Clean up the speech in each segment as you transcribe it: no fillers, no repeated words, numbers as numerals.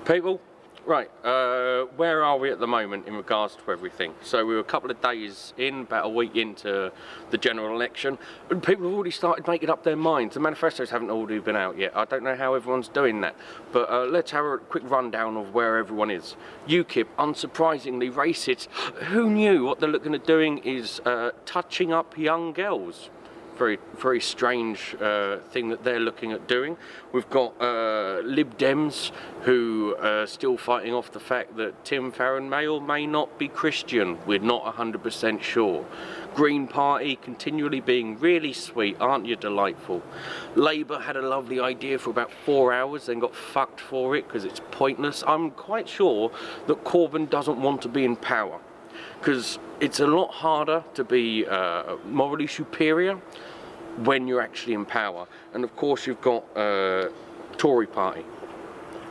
People, right, where are we at the moment in regards to everything? So we were a couple of days in, about a week into the general election, and people have already started making up their minds. The manifestos haven't already been out yet. I don't know how everyone's doing that, but let's have a quick rundown of where everyone is. UKIP, unsurprisingly racist. Who knew? What they're looking at doing is touching up young girls. Very strange thing that they're looking at doing. We've got Lib Dems who are still fighting off the fact that Tim Farron may or may not be Christian. We're not 100% sure. Green Party continually being really sweet, aren't you delightful? Labour had a lovely idea for about 4 hours, then got fucked for it because it's pointless. I'm quite sure that Corbyn doesn't want to be in power, because it's a lot harder to be morally superior when you're actually in power. And of course you've got Tory Party.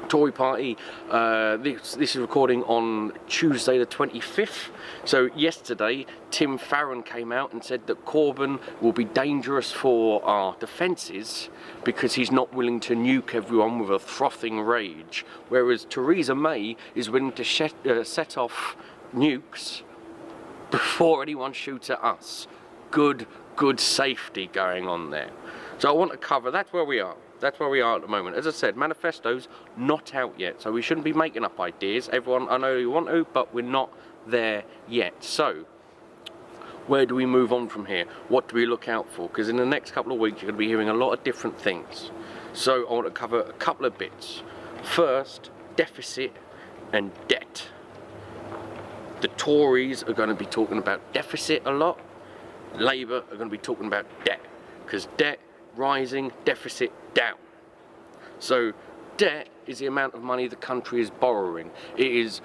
Tory Party, this is recording on Tuesday the 25th. So yesterday Tim Farron came out and said that Corbyn will be dangerous for our defences because he's not willing to nuke everyone with a frothing rage, whereas Theresa May is willing to set off nukes before anyone shoots at us. Good safety going on there. So I want to cover, that's where we are. That's where we are at the moment. As I said, manifesto's not out yet, so we shouldn't be making up ideas. Everyone, I know you want to, but we're not there yet. So where do we move on from here? What do we look out for? Because in the next couple of weeks you're going to be hearing a lot of different things. So I want to cover a couple of bits. First, deficit and debt. The Tories are going to be talking about deficit a lot. Labour are going to be talking about debt, because debt rising, deficit down. So debt is the amount of money the country is borrowing. It is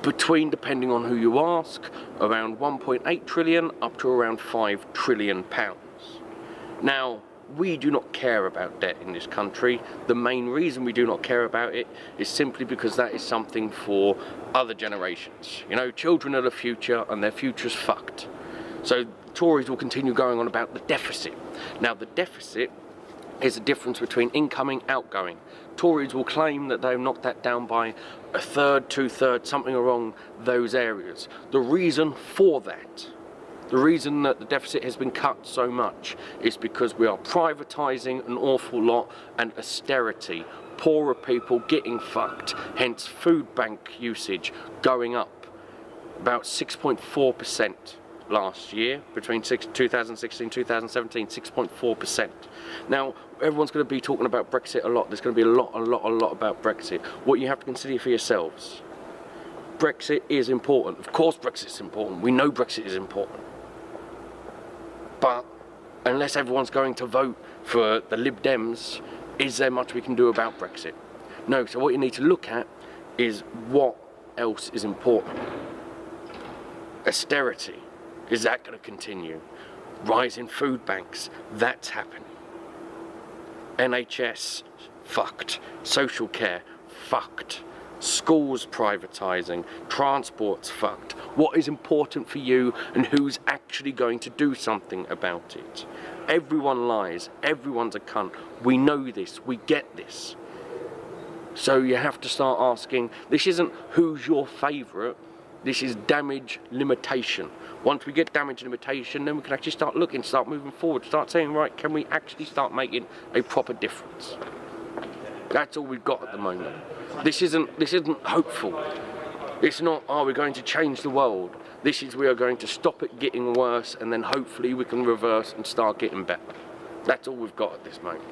between, depending on who you ask, around 1.8 trillion up to around 5 trillion pounds. Now, we do not care about debt in this country. The main reason we do not care about it is simply because that is something for other generations. You know, children are the future and their future's fucked. So Tories will continue going on about the deficit. Now the deficit is the difference between incoming and outgoing. Tories will claim that they've knocked that down by a third, two-thirds, something along those areas. The reason for that, the reason that the deficit has been cut so much is because we are privatising an awful lot and austerity. Poorer people getting fucked, hence food bank usage going up about 6.4%. last year, between 2016 and 2017, 6.4%. Now, everyone's going to be talking about Brexit a lot. There's going to be a lot about Brexit. What you have to consider for yourselves, Brexit is important. Of course Brexit's important. We know Brexit is important. But unless everyone's going to vote for the Lib Dems, is there much we can do about Brexit? No, so what you need to look at is what else is important. Austerity. Is that going to continue? Rise in food banks, that's happening. NHS, fucked. Social care, fucked. Schools privatising, transport's fucked. What is important for you and who's actually going to do something about it? Everyone lies, everyone's a cunt. We know this, we get this. So you have to start asking, this isn't who's your favourite, this is damage limitation. Once we get damage limitation, then we can actually start looking, start moving forward, start saying, right, can we actually start making a proper difference? That's all we've got at the moment. This isn't hopeful. It's not, oh, we're going to change the world. This is, we are going to stop it getting worse, and then hopefully we can reverse and start getting better. That's all we've got at this moment.